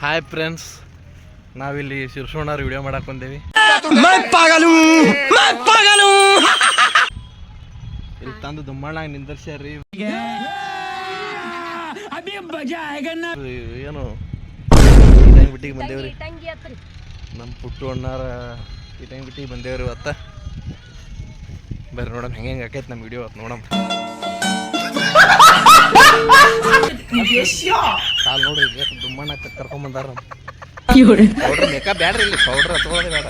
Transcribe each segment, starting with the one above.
Hi friends, ನಾವಿಲ್ಲಿ ಶಿರ್ಸೋಣವ್ರು video ಮಾಡಕ್ಕೆ ಬಂದೇವಿ. ಇಲ್ಲಿ ತಂದು ದುಮ್ಮಣ್ಣಾಗ ನಿಂದರ್ಸ್ಯಾರ್ರಿ. ಏನು ಇಟಂಗಿ ಬಿಟ್ಟಿಗೆ ಬಂದೇವ್ರಿ. ನಮ್ಮ ಪುಟ್ಟು ಅಣ್ಣಾರ ಇಟಂಗಿ ಬಿಟ್ಟಿಗೆ ಬಂದೇವ್ರಿ ಇವತ್ತ. ಬರ್ರಿ ನೋಡಮ್ ಹೆಂಗೆ ಆಕೈತೆ ನಮ್ಮ ವಿಡಿಯೋ ಅವತ್ತು ನೋಡಮ್. ಕಾಲ್ ನೋಡ್ರಿ ದುಮ್ಮಣ್ಣ ಕರ್ಕೊಂಬಂದಾರ. ಪೌಡ್ರ್ ಮೇಕಪ್ ಬ್ಯಾಡ್ರಿ, ಇಲ್ಲಿ ಪೌಡ್ರ್ ಹತ್ಕೊಳ್ಳೋದೇ ಬೇಡ.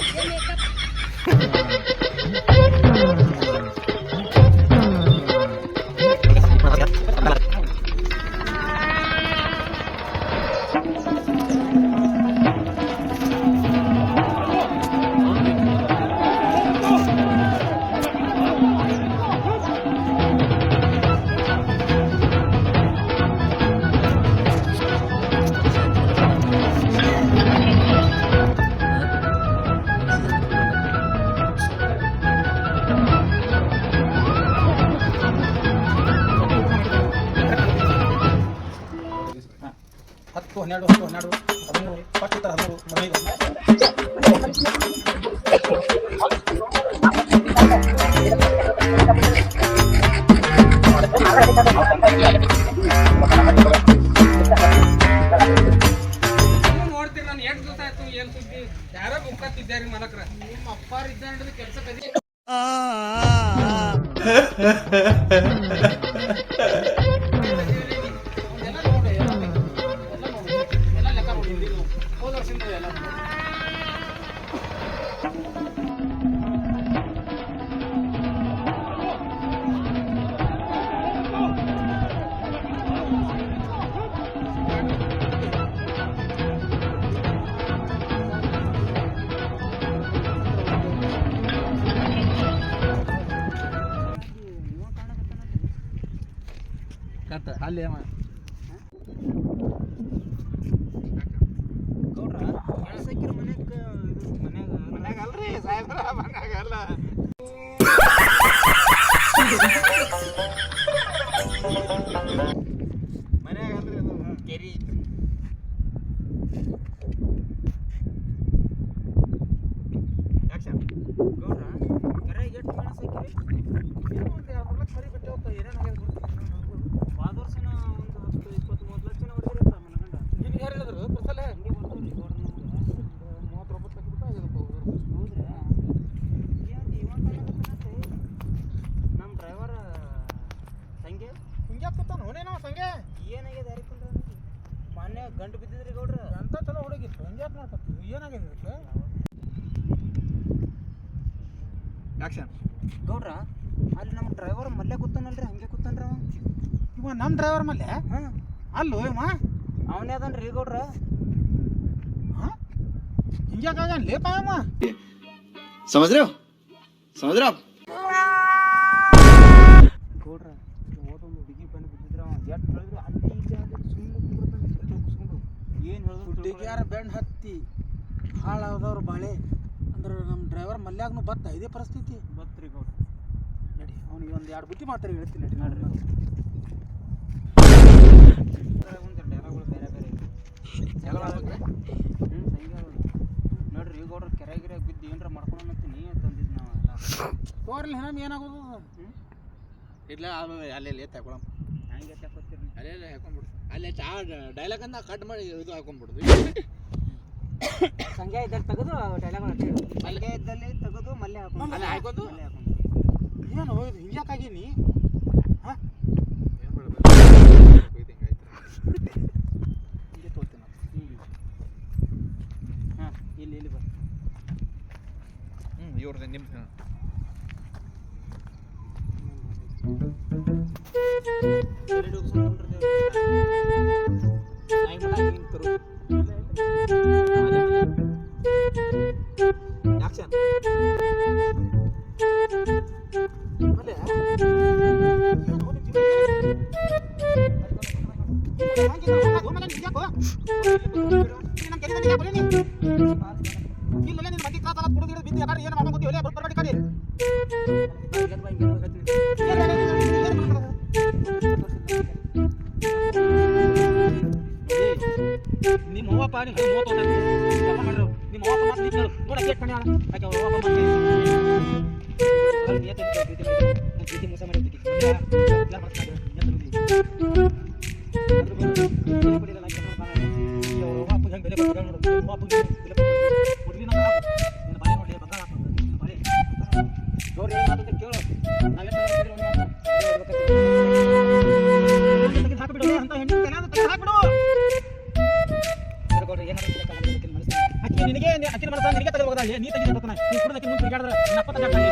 ನೋಡ್ತೀನಿ ನಾನು 8 ದಿವಸ ಆಯ್ತು. ಏನ್ ಸುದ್ದಿ? ಯಾರೋ ಮುಕ್ಕತ್ತಿದ್ದಾರೆ ಮಲಕ್ರ. ನಿಮ್ಮ ಅಪ್ಪಾರ ಇದ್ದ ಕೆಲಸ ಕದಿ. ಅಲ್ಲಿ ಮನ್ಯಾಗ ಅಲ್ರಿ ಸಾಹೇಬ್ರ, ಮನ್ಯಾಗ ಅಲ್ಲ. ಮನ್ಯಾಗ ಅಲ್ರಿ, ಅದು ಕೆರಿ. ಗೌಡ್ರ ಕೆರೆ ಎಷ್ಟು ಮೆಣಸ್ ಹಾಕಿರಿ? ಏನೋ ಒಂದು 2 ಲಕ್ಷ ಮರಿ ಬಿಟ್ಟು ಹೋಗ್ತಾ ಏನೇನಾಗ್ಯದ ಹೋದ ವರ್ಷನ ಒಂದು 10-20-30 ಲಕ್ಷ ಹೊಡೆದಿರಿ ಅಂತ ಮನಗಂಡ. ನಿಮ್ಗೆ ಯಾರು ಹೇಳಿದ್ರು ಪ್ರಸಲ? ಹಿಂಗೆ ಬಂದ್ರಿ ಗೌಡ್ರ ನಮ್ಗೆ 39 ಲಕ್ಷ ರೂಪಾಯಿ ಆಗ್ಯದಪ್ಪ. ಹೌದ್ರಾ? ಏನು ಇವಂತ ನಮ್ಮ ಡ್ರೈವರ್ ಸಂಗೆ ಹಿಂಗೆ ಕೂತಾನ ಹೋನೇನೋ ಸಂಗೆ. ಏನಾಗ್ಯದ ಯಾರಿಕೊಂಡ್ರ ಮೊನ್ನೆ ಗಂಟು ಬಿದ್ದಿದ್ರಿ ಗೌಡ್ರ. ಅಂತ ಚಲೋ ಹುಡುಗಿತ್ತು, ಹಿಂಗೆ ಯಾಕೆ ಮಾಡ್ಕೊತೀವಿ? ಏನಾಗ್ಯದ ಇದಕ್ಕೆ? ಆಕ್ಷನ್ ಗೌಡ್ರ, ಅಲ್ಲಿ ನಮ್ಮ ಡ್ರೈವರ್ ಮಲ್ಲೆ ಕೂತಾನಲ್ರಿ, ಹಂಗೆ ಕೂತಾನ್ರಿ ಅವ. ಇವ ನಮ್ಮ ಡ್ರೈವರ್ ಮಲ್ಲೆ? ಹಾಂ, ಅಲ್ಲೋ ಇವ ಅವನೇ ಅದನ್ರಿ ಗೌಡ್ರ. ಹಾಂ, ಹಿಂಗ್ಯಾಕಾಗ ಲೇಪ ಅವ. समझ रहे हो ಗೌಡ್ರ ಓದೊಂದು ಹುಡುಗಿ ಬಂದು ಬಿದ್ದಿದ್ರ ಅವ. ಎಷ್ಟು ಹೇಳಿದ್ರು ಅಲ್ಲಿ ಈಜೆ ಅಂದ್ರೆ ಸುಮ್ಮನೆ ಕುಸ್ಕೊಂಡು ಏನು ಹೇಳಿದ್ರು ಹುಡುಗಿಯಾರ ಬೆಣ್ಣು ಹತ್ತಿ ಹಾಳಾದವ್ರು ಬಾಳೆ ಅಂದ್ರೆ ನಮ್ಮ ಡ್ರೈವರ್ ಮಲ್ಯಾಗನು ಬತ್ತ. ಇದೇ ಪರಿಸ್ಥಿತಿ ಬತ್ರಿ ಗೌಡ್ರ. ನಡಿ ಅವ್ನಿಗೆ ಒಂದು 2 ಬುದ್ಧಿ ಮಾತಾಡಿ ಹೇಳ್ತೀನಿ. ನಡಿ ನೋಡ್ರಿ, ಒಂದು ಡೈಲಾಗ್ಗಳು ಬೇರೆ ಬೇರೆ ನೋಡ್ರಿ ಈ ಗೌಡ್ರ ಕೆರೆಗಿರೆ ಬಿದ್ದು ಏನರ ಮಾಡ್ಕೊಳಂತೀನಿ ತಂದಿದ್ದು ನಾವು ಎಲ್ಲ. ತೋರ್ಲಿ ನಮ್ ಏನಾಗೋದು ಇಲ್ಲ, ಅಲ್ಲೆಲ್ಲಿ ತಗೊಳಮ್. ಹಂಗೆ ತಗೋತೀರಿ ಅಲ್ಲೆಲ್ಲ ಹಾಕೊಂಡ್ಬಿಡು. ಅಲ್ಲೇ ಚಾ ಡೈಲಾಗ್ ಅಂತ ಕಟ್ ಮಾಡಿ ಇದು ಹಾಕೊಂಡ್ಬಿಡುದು. ಸಂಖ್ಯೆ ಇದ್ದಲ್ಲಿ ತೆಗೆದು ಡೈಲಾಗ್ ಸಂಖ್ಯೆ ಇದ್ದಲ್ಲಿ ತೆಗೆದು ಮಲ್ಲೆ ಹಾಕೊಂಡು ಅಲ್ಲೇ ಹಾಕೋದು. ಏನು ಇದು ಹಿಂಗ್ಯಾಕಾಗೀನಿ? ಹಾಂ, ಹಿಂಗೆ ತೋಳ್ತೀನಿ. ಹಾಂ, ಇಲ್ಲಿ ಬರ್. ಇವ್ರದ್ದು ನಿಮ್ಮ ನಿಮ್ಮ ಅವ್ವಪ್ಪ ನೀವು 30 ವರ್ಷ ಮಾಡ್ರು ನಿಮ್ಮ ಅವ್ವಪ್ಪ ಮಾತು ನಿಂತು ನೋಡ ಕೇಟ್ ಕಣೆ ಆಳ ಯಾಕೆ ಅವ್ವ ಅವ್ವಪ್ಪ ಮಾತು ಪ್ರೀತಿ ಮೋಸ ಮಾಡಿದ್ದಿ ಯಾರು ಮಾಡ್ತಾರೆ ಹೆಂಗೆ ಬೆಲೆ ಕೊಡ್ತಾರೆ ನೋಡು ಅವ್ವಪ್ಪ ಬೆಲೆ ಕೊಡ್ಲಿ ನಮ್ಮ ನಿನ್ನ ಬಾಯಿ ನೋಡಿ ಬಂಗಾರ ನಿನ್ನ ಬಾಯಿ ನೋಡಿ ಏನು ಮಾತು ಕೇಳು ನಾವೆಲ್ಲ ಹಾಕ್ಬಿಡು ಅಂತ ಹೆಣ್ಣು ಏನಾದ್ರು ಹಾಕ್ಬಿಡು ಅಕ್ಕಿ ನಿನಗೆ ಅಕ್ಕಿನ ಮನಸ್ಸ ನಿನಗೆ ತಗೋಬೋದಾ ನೀ ತೆಗೆದು ಬರ್ತಾನೆ ನೀ ಕೂಡ ಅಕ್ಕಿ ಮುಂದೆ ತಿರುಗಾಡಿದ್ರೆ ನಿನ್ನ ಅಪ್ಪ ತಗಾಡ್ತಾನೆ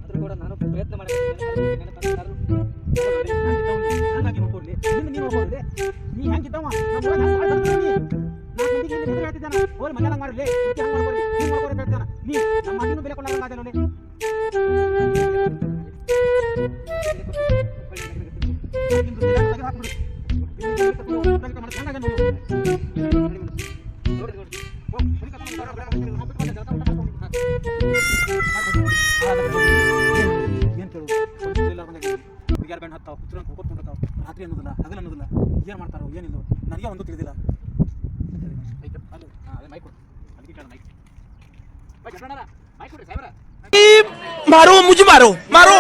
ಆದ್ರೂ ಕೂಡ ನಾನು ಪ್ರಯತ್ನ ಹಂಗಾಗಿ ನೋಡ್ಕೊಡ್ಲಿ ನಿನ್ನ ನೀನು ನೋಡ್ಕೊಡ್ಲಿ ನೀ ಹೆಂಗಿದ್ದವ ಹೇಳ್ತಿದ್ದಾನೆ ಹೋಗಿ ಮನೆ ಹಂಗೆ ಮಾಡಲಿ ಹಂಗೆ ಮಾಡ್ಕೊಡಿ ಹಿಂಗೆ ಮಾಡ್ಕೊಡಿ ಹೇಳ್ತಾನೆ ನೀ ನಮ್ಮ ಅಕ್ಕಿನೂ ಬೆಲೆ ಕೊಂಡಾಗ ನೋಡಿ ಹಾಕ್ಬಿಡು ಏನ್ ಕೇಳು ಯಾರು ಗಂಡು ಹತ್ತಾವ ಹುಚ್ಚರ ಹೋಗ್ಕೊಂಡಿರ್ತಾವ ರಾತ್ರಿ ಅನ್ನೋದಿಲ್ಲ ಹಗಲು ಅನ್ನೋದಿಲ್ಲ ಏನು ಮಾಡ್ತಾರೋ ಏನಿಲ್ಲ ನನಗೆ ಒಂದು ತಿಳಿದಿಲ್ಲ ಅದೇ ಮೈಕ್ ಕೊಡು ಅದಕ್ಕೆ ಕೇಳ ಮೈಕ್ ಮೈಕ್ ಕೊಡಿ ಸಾಹೇಬ್ರ मारो मुझे मारो मारो